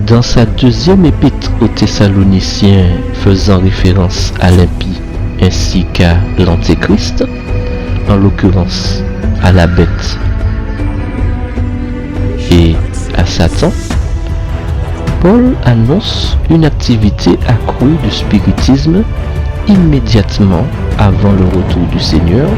Dans sa deuxième épître aux Thessaloniciens faisant référence à l'impie ainsi qu'à l'Antéchrist, en l'occurrence à la bête et à Satan, Paul annonce une activité accrue du spiritisme immédiatement avant le retour du Seigneur,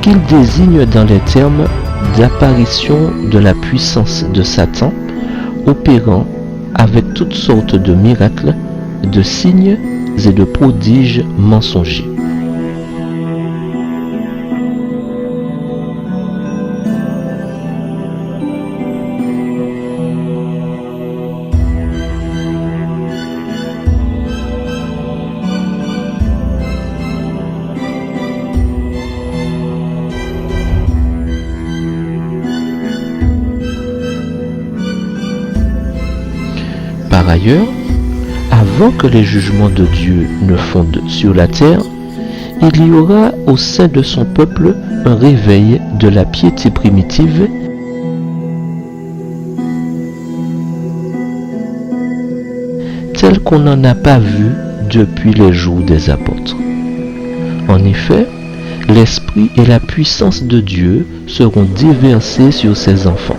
qu'il désigne dans les termes d'apparition de la puissance de Satan, opérant avec toutes sortes de miracles, de signes et de prodiges mensongers. Par ailleurs, avant que les jugements de Dieu ne fondent sur la terre, il y aura au sein de son peuple un réveil de la piété primitive tel qu'on n'en a pas vu depuis les jours des apôtres. En effet, l'esprit et la puissance de Dieu seront déversés sur ses enfants.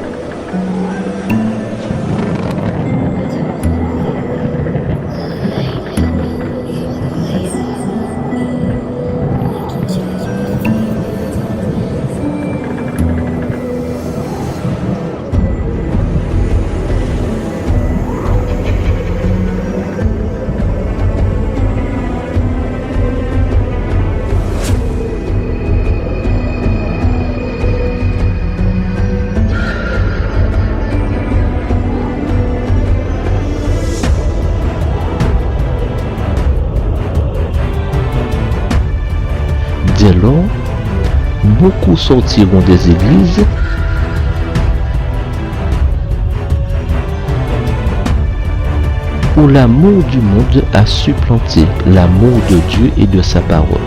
Dès lors, beaucoup sortiront des églises où l'amour du monde a supplanté l'amour de Dieu et de sa parole.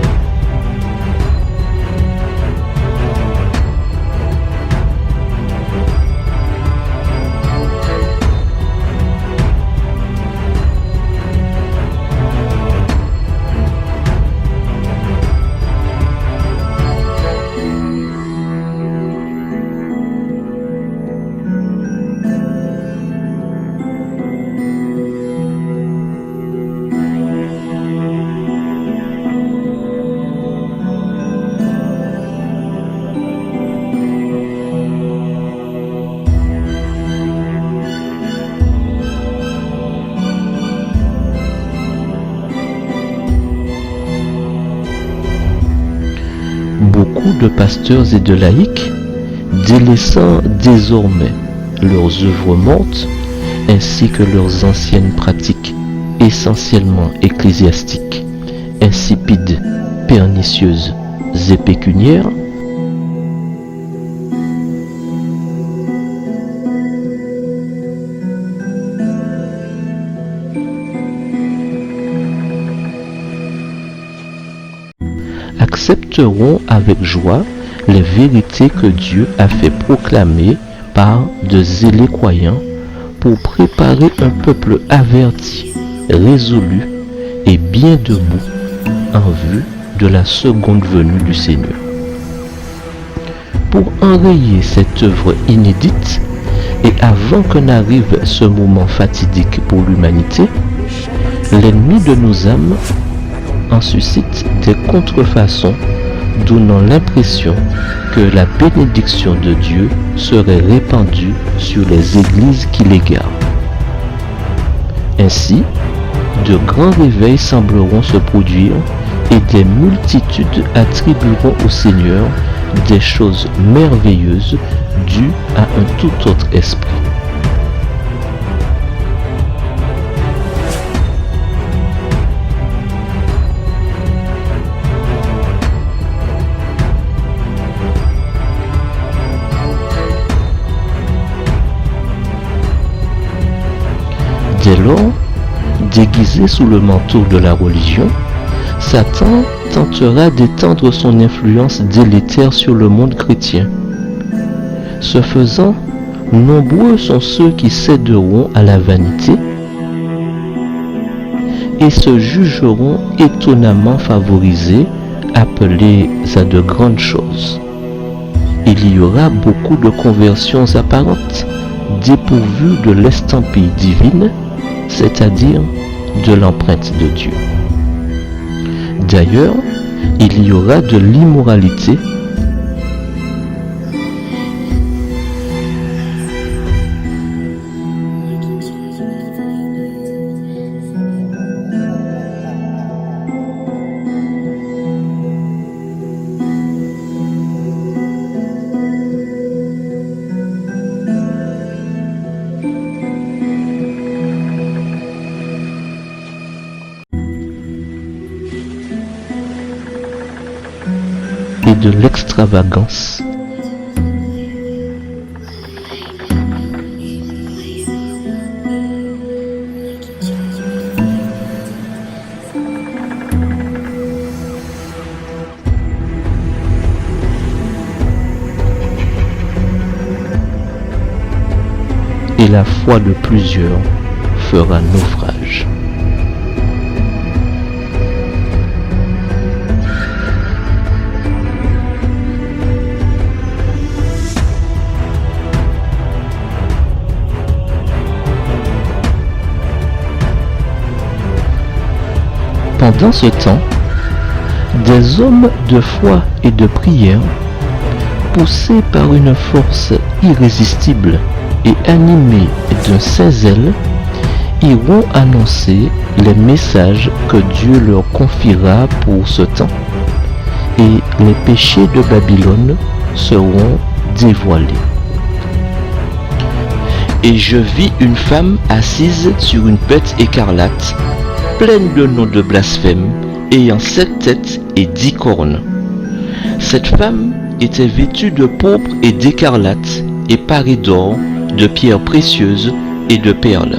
Beaucoup de pasteurs et de laïcs, délaissant désormais leurs œuvres mortes ainsi que leurs anciennes pratiques essentiellement ecclésiastiques, insipides, pernicieuses et pécuniaires, accepteront avec joie les vérités que Dieu a fait proclamer par de zélés croyants pour préparer un peuple averti, résolu et bien debout en vue de la seconde venue du Seigneur. Pour enrayer cette œuvre inédite et avant que n'arrive ce moment fatidique pour l'humanité, l'ennemi de nos âmes en suscite des contrefaçons donnant l'impression que la bénédiction de Dieu serait répandue sur les églises qui l'égarent. Ainsi, de grands réveils sembleront se produire et des multitudes attribueront au Seigneur des choses merveilleuses dues à un tout autre esprit. Déguisé sous le manteau de la religion, Satan tentera d'étendre son influence délétère sur le monde chrétien. Ce faisant, nombreux sont ceux qui céderont à la vanité et se jugeront étonnamment favorisés, appelés à de grandes choses. Il y aura beaucoup de conversions apparentes, dépourvues de l'estampille divine, c'est-à-dire de l'empreinte de Dieu. D'ailleurs, il y aura de l'immoralité, et de l'extravagance. Et la foi de plusieurs fera naufrage. Pendant ce temps, des hommes de foi et de prière, poussés par une force irrésistible et animés d'un saint zèle, iront annoncer les messages que Dieu leur confiera pour ce temps, et les péchés de Babylone seront dévoilés. Et je vis une femme assise sur une bête écarlate, pleine de noms de blasphème, ayant 7 têtes et 10 cornes. Cette femme était vêtue de pourpre et d'écarlate, et parée d'or, de pierres précieuses et de perles.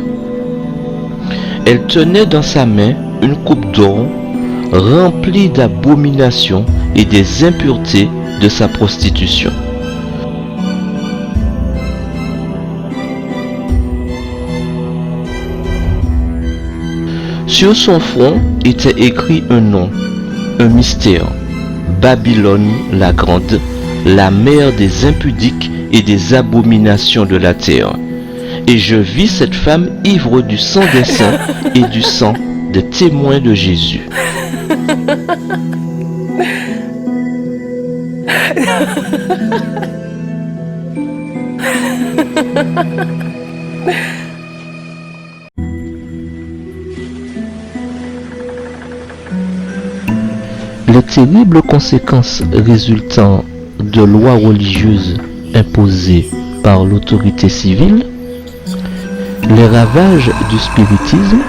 Elle tenait dans sa main une coupe d'or, remplie d'abominations et des impuretés de sa prostitution. Sur son front était écrit un nom, un mystère, Babylone la grande, la mère des impudiques et des abominations de la terre. Et je vis cette femme ivre du sang des saints et du sang des témoins de Jésus. Les terribles conséquences résultant de lois religieuses imposées par l'autorité civile, les ravages du spiritisme,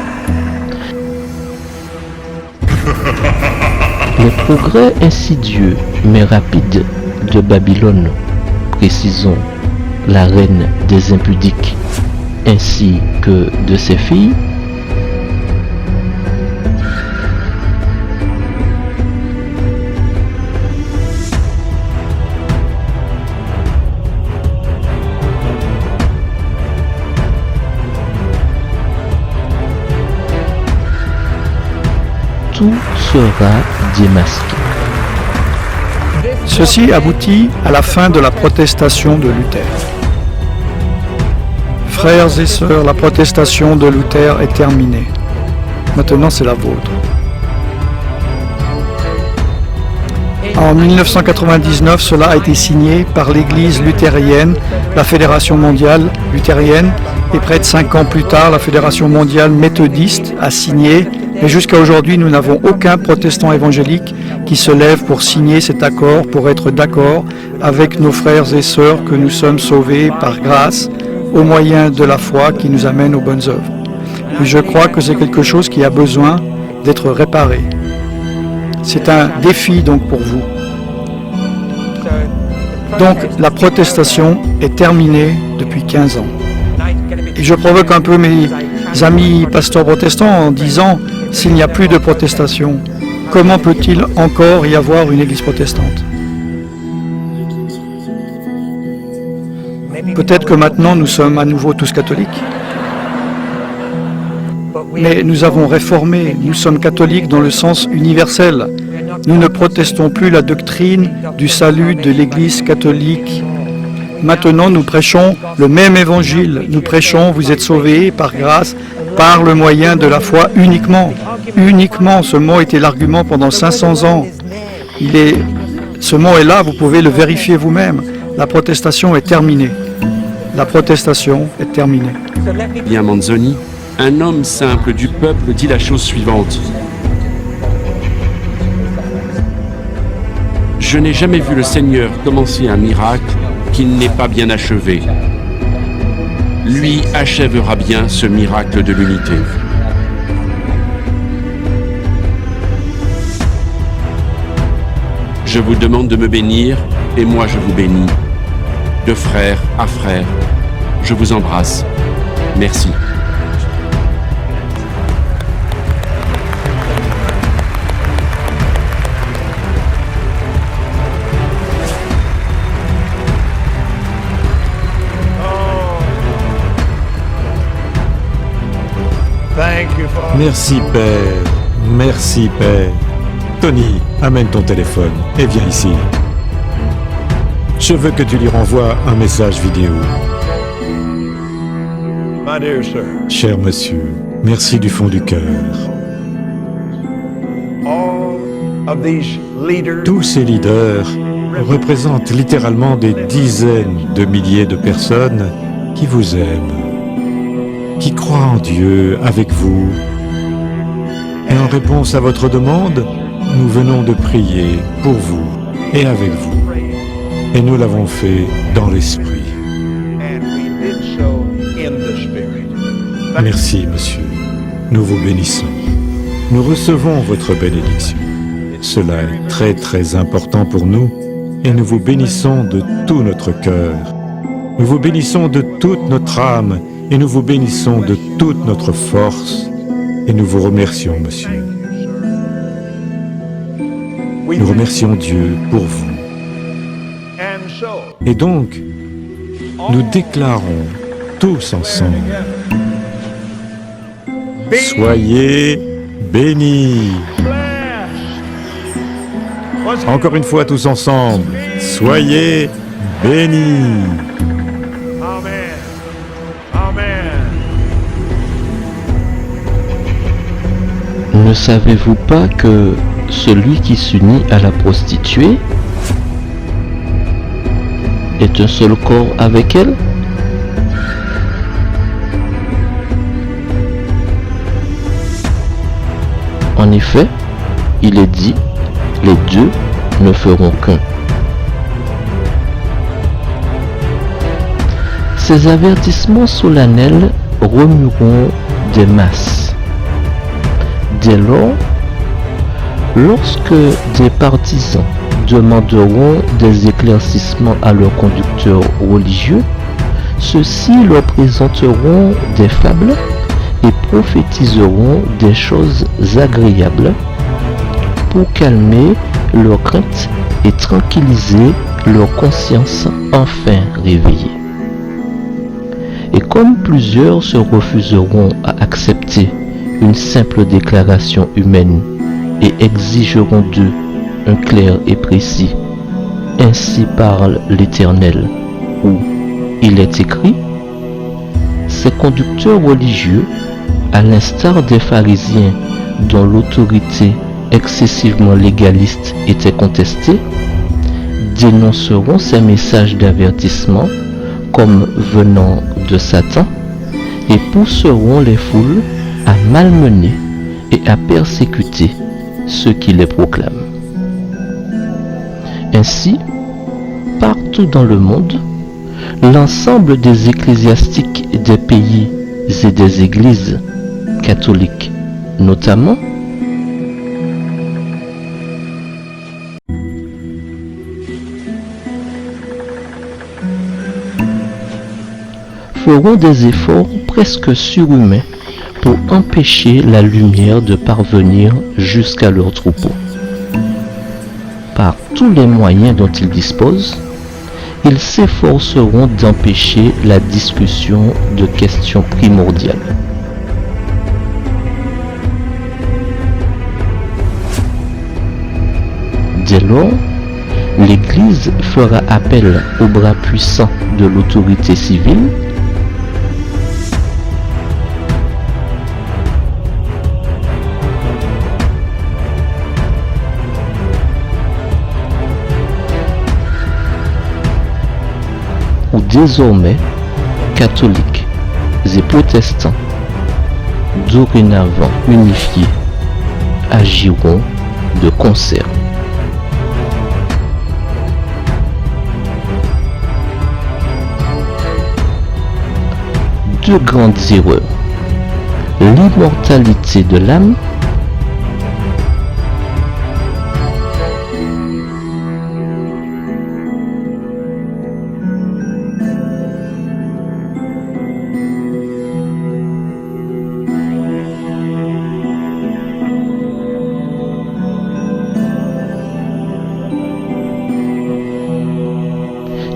les progrès insidieux mais rapides de Babylone, précisons la reine des impudiques, ainsi que de ses filles, tout sera démasqué. Ceci aboutit à la fin de la protestation de Luther. Frères et sœurs, la protestation de Luther est terminée. Maintenant, c'est la vôtre. En 1999, cela a été signé par l'Église luthérienne, la Fédération mondiale luthérienne, et près de 5 ans plus tard, la Fédération mondiale méthodiste a signé. Et jusqu'à aujourd'hui, nous n'avons aucun protestant évangélique qui se lève pour signer cet accord, pour être d'accord avec nos frères et sœurs que nous sommes sauvés par grâce, au moyen de la foi qui nous amène aux bonnes œuvres. Et je crois que c'est quelque chose qui a besoin d'être réparé. C'est un défi donc pour vous. Donc la protestation est terminée depuis 15 ans. Et je provoque un peu mes amis pasteurs protestants en disant « S'il n'y a plus de protestation, comment peut-il encore y avoir une église protestante ?» Peut-être que maintenant nous sommes à nouveau tous catholiques. Mais nous avons réformé, nous sommes catholiques dans le sens universel. Nous ne protestons plus la doctrine du salut de l'Église catholique. Maintenant, nous prêchons le même évangile. Nous prêchons, vous êtes sauvés par grâce, par le moyen de la foi uniquement. Uniquement, ce mot était l'argument pendant 500 ans. Ce mot est là, vous pouvez le vérifier vous-même. La protestation est terminée. La protestation est terminée. Bien Manzoni, un homme simple du peuple dit la chose suivante. Je n'ai jamais vu le Seigneur commencer un miracle qu'il n'ait pas bien achevé. Lui achèvera bien ce miracle de l'unité. Je vous demande de me bénir, et moi je vous bénis. De frère à frère, je vous embrasse. Merci. Merci Père, merci Père. Tony, amène ton téléphone et viens ici. Je veux que tu lui renvoies un message vidéo. Cher monsieur, merci du fond du cœur. Tous ces leaders représentent littéralement des dizaines de milliers de personnes qui vous aiment, qui croient en Dieu avec vous. Et en réponse à votre demande, nous venons de prier pour vous et avec vous. Et nous l'avons fait dans l'esprit. Merci, monsieur. Nous vous bénissons. Nous recevons votre bénédiction. Cela est très très important pour nous et nous vous bénissons de tout notre cœur. Nous vous bénissons de toute notre âme et nous vous bénissons de toute notre force et nous vous remercions, monsieur. Nous remercions Dieu pour vous. Et donc, nous déclarons tous ensemble, soyez bénis. Encore une fois tous ensemble, soyez bénis. Amen. Amen. Ne savez-vous pas que celui qui s'unit à la prostituée est un seul corps avec elle? En effet, il est dit, les deux ne feront qu'un. Ces avertissements solennels remueront des masses. Dès lors, lorsque des partisans demanderont des éclaircissements à leurs conducteurs religieux, ceux-ci leur présenteront des fables et prophétiseront des choses agréables pour calmer leurs craintes et tranquilliser leur conscience enfin réveillée. Et comme plusieurs se refuseront à accepter une simple déclaration humaine et exigeront d'eux un clair et précis « Ainsi parle l'Éternel » ou « Il est écrit », ces conducteurs religieux, à l'instar des pharisiens dont l'autorité excessivement légaliste était contestée, dénonceront ces messages d'avertissement comme venant de Satan et pousseront les foules à malmener et à persécuter ceux qui les proclament. Ainsi, partout dans le monde, l'ensemble des ecclésiastiques des pays et des églises catholiques notamment feront des efforts presque surhumains empêcher la lumière de parvenir jusqu'à leur troupeau. Par tous les moyens dont ils disposent, ils s'efforceront d'empêcher la discussion de questions primordiales. Dès lors, l'Église fera appel aux bras puissants de l'autorité civile où désormais catholiques et protestants, dorénavant unifiés, agiront de concert. Deux grandes erreurs. L'immortalité de l'âme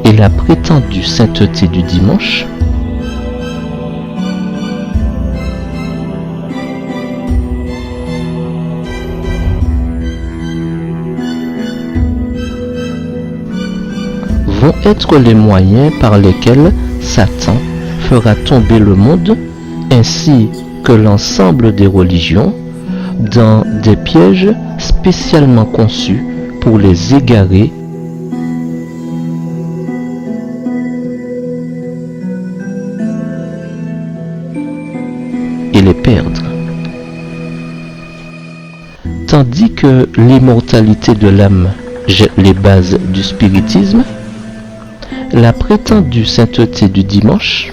et la prétendue sainteté du dimanche vont être les moyens par lesquels Satan fera tomber le monde ainsi que l'ensemble des religions dans des pièges spécialement conçus pour les égarer et les perdre. Tandis que l'immortalité de l'âme jette les bases du spiritisme, la prétendue sainteté du dimanche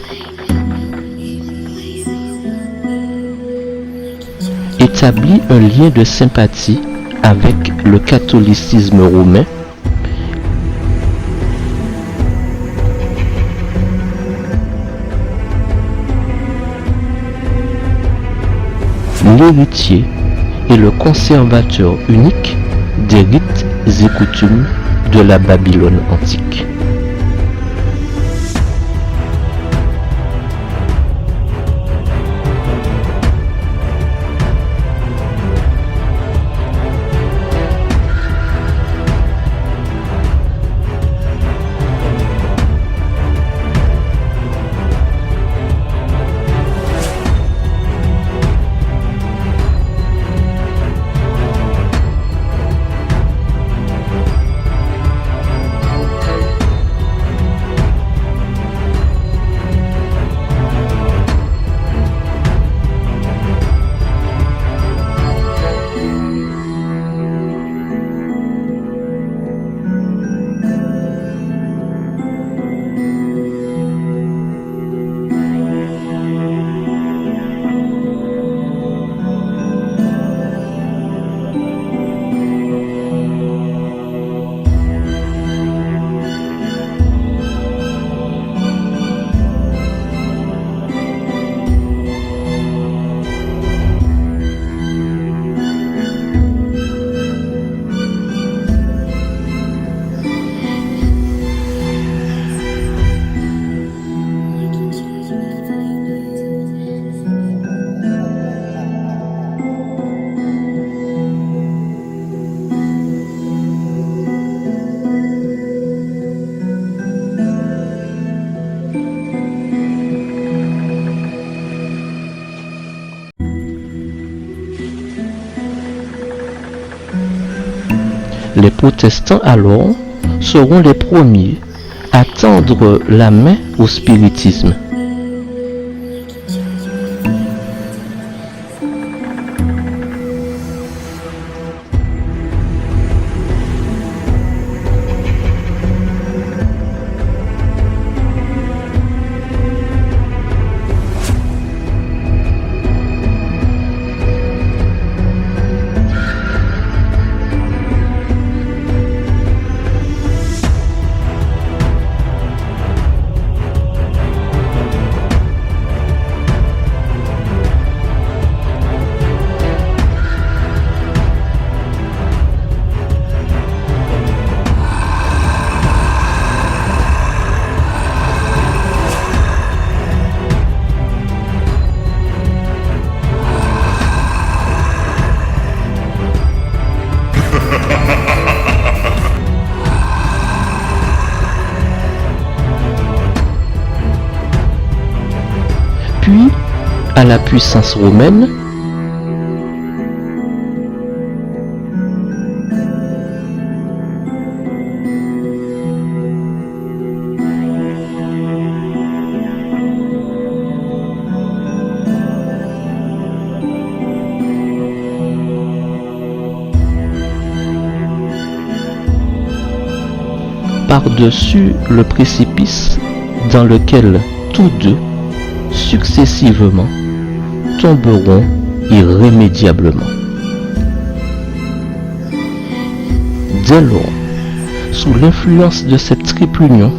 établit un lien de sympathie avec le catholicisme romain l'héritier et le conservateur unique des rites et coutumes de la Babylone antique. Les protestants alors seront les premiers à tendre la main au spiritisme. à la puissance romaine, par-dessus le précipice dans lequel tous deux, successivement, tomberont irrémédiablement. Dès lors, sous l'influence de cette triple union,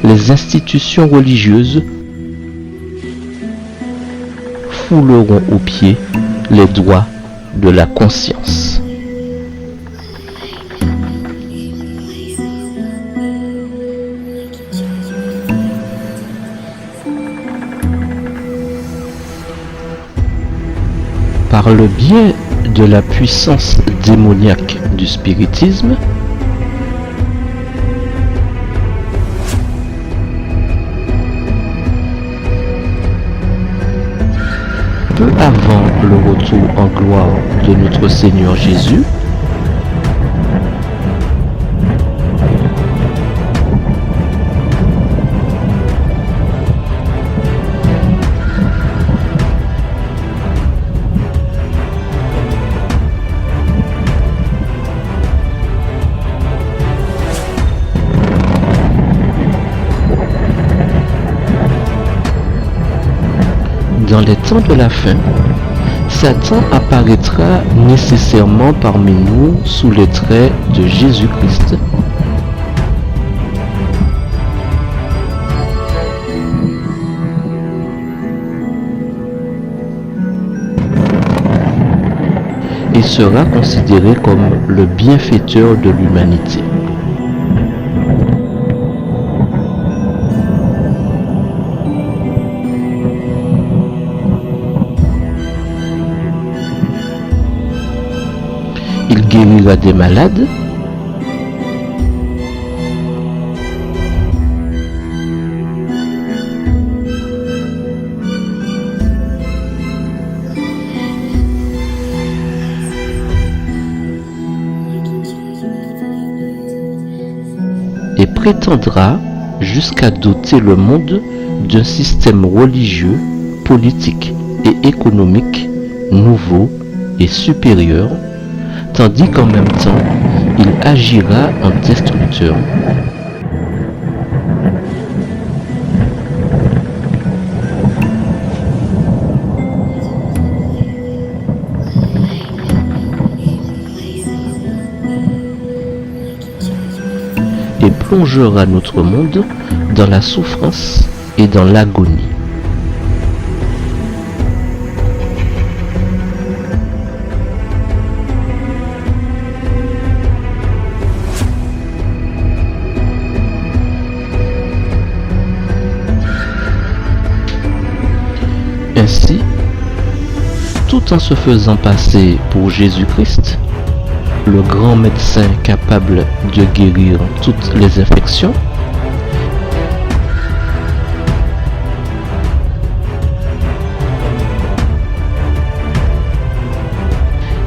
les institutions religieuses fouleront aux pieds les droits de la conscience. Par le biais de la puissance démoniaque du spiritisme, peu avant le retour en gloire de notre Seigneur Jésus, dans les temps de la fin, Satan apparaîtra nécessairement parmi nous sous les traits de Jésus-Christ. Et sera considéré comme le bienfaiteur de l'humanité. Il guérira des malades, et prétendra jusqu'à doter le monde d'un système religieux, politique et économique nouveau et supérieur, tandis qu'en même temps, il agira en destructeur. Et plongera notre monde dans la souffrance et dans l'agonie. Ainsi, tout en se faisant passer pour Jésus-Christ, le grand médecin capable de guérir toutes les infections,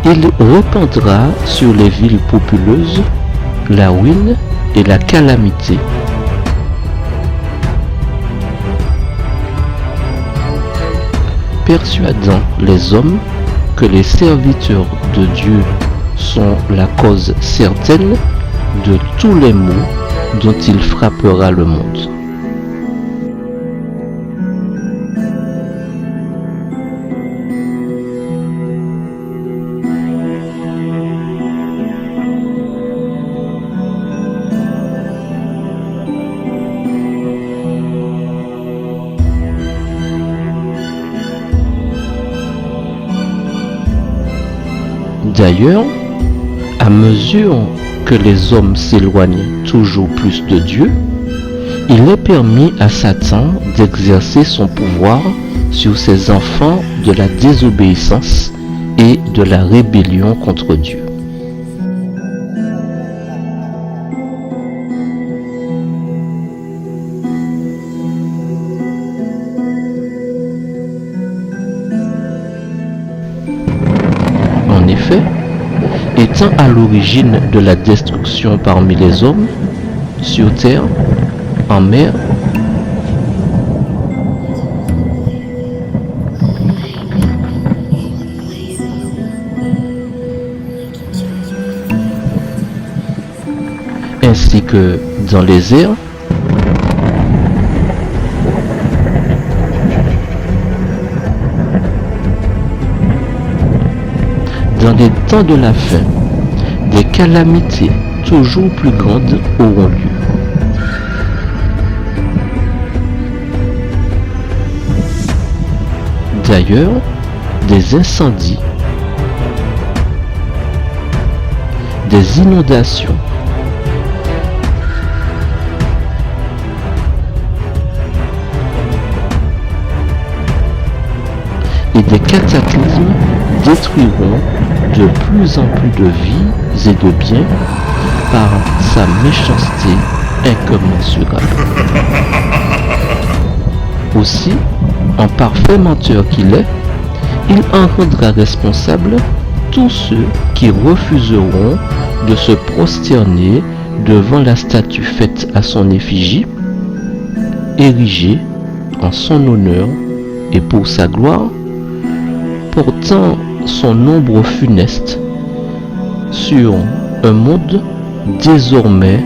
il répandra sur les villes populeuses la ruine et la calamité. Persuadant les hommes que les serviteurs de Dieu sont la cause certaine de tous les maux dont il frappera le monde. D'ailleurs, à mesure que les hommes s'éloignent toujours plus de Dieu, il est permis à Satan d'exercer son pouvoir sur ses enfants de la désobéissance et de la rébellion contre Dieu. En effet, étant à l'origine de la destruction parmi les hommes, sur terre, en mer, ainsi que dans les airs, dans les temps de la fin, des calamités toujours plus grandes auront lieu. D'ailleurs, des incendies, des inondations, et des cataclysmes détruiront de plus en plus de vies et de biens par sa méchanceté incommensurable. Aussi, en parfait menteur qu'il est, il en rendra responsable tous ceux qui refuseront de se prosterner devant la statue faite à son effigie, érigée en son honneur et pour sa gloire, portant son ombre funeste sur un monde désormais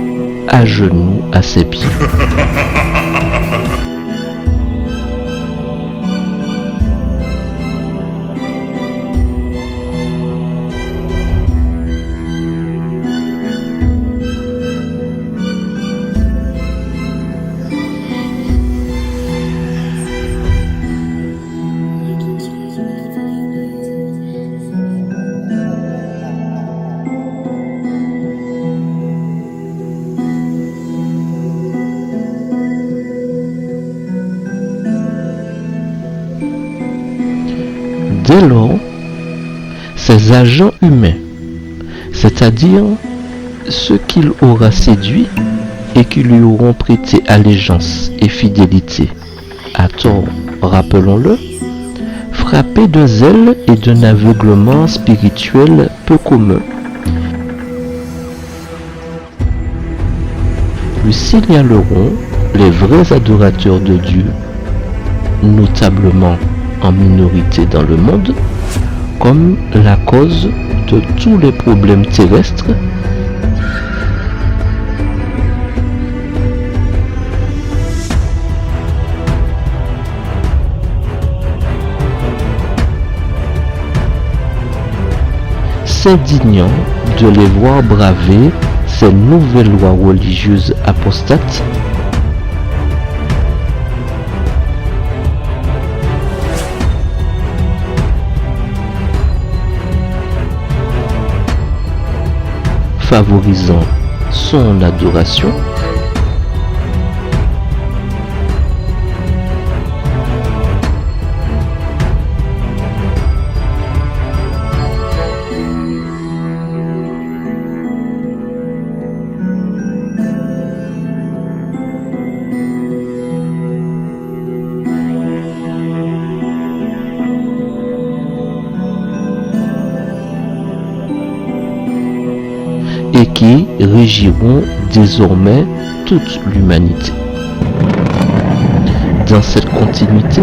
à genoux à ses pieds. Dès lors, ces agents humains, c'est-à-dire ceux qu'il aura séduits et qui lui auront prêté allégeance et fidélité, à tort, rappelons-le, frappés d'un zèle et d'un aveuglement spirituel peu commun, lui signaleront les vrais adorateurs de Dieu, notablement en minorité dans le monde, comme la cause de tous les problèmes terrestres s'indignant de les voir braver ces nouvelles lois religieuses apostates favorisant son adoration, et qui régiront désormais toute l'humanité. Dans cette continuité,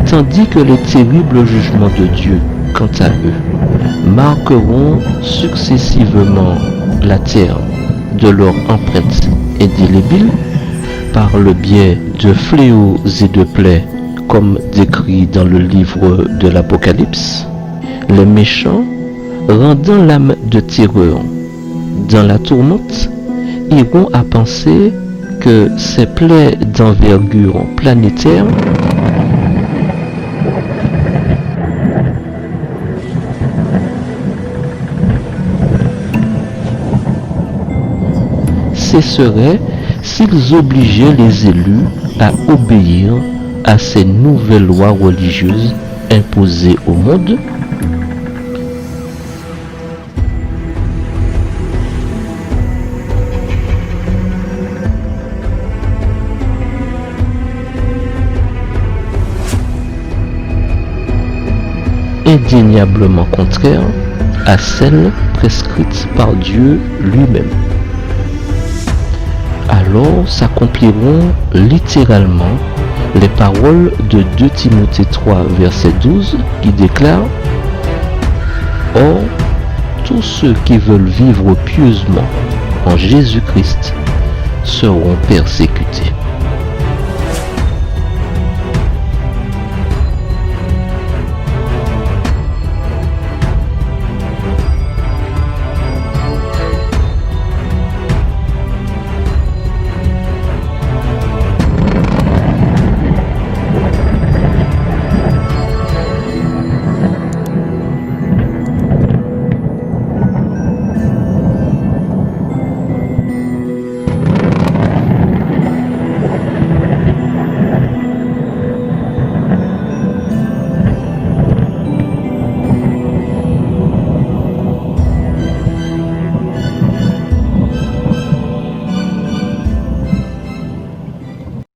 tandis que les terribles jugements de Dieu, quant à eux, marqueront successivement la terre de leur empreinte indélébile par le biais de fléaux et de plaies, comme décrit dans le livre de l'Apocalypse, les méchants, rendant l'âme de terreur dans la tourmente, iront à penser que ces plaies d'envergure planétaire cesseraient s'ils obligeaient les élus à obéir à ces nouvelles lois religieuses imposées au monde? Indéniablement contraire à celles prescrites par Dieu lui-même. Alors s'accompliront littéralement les paroles de 2 Timothée 3, verset 12, qui déclare: Or, tous ceux qui veulent vivre pieusement en Jésus-Christ seront persécutés.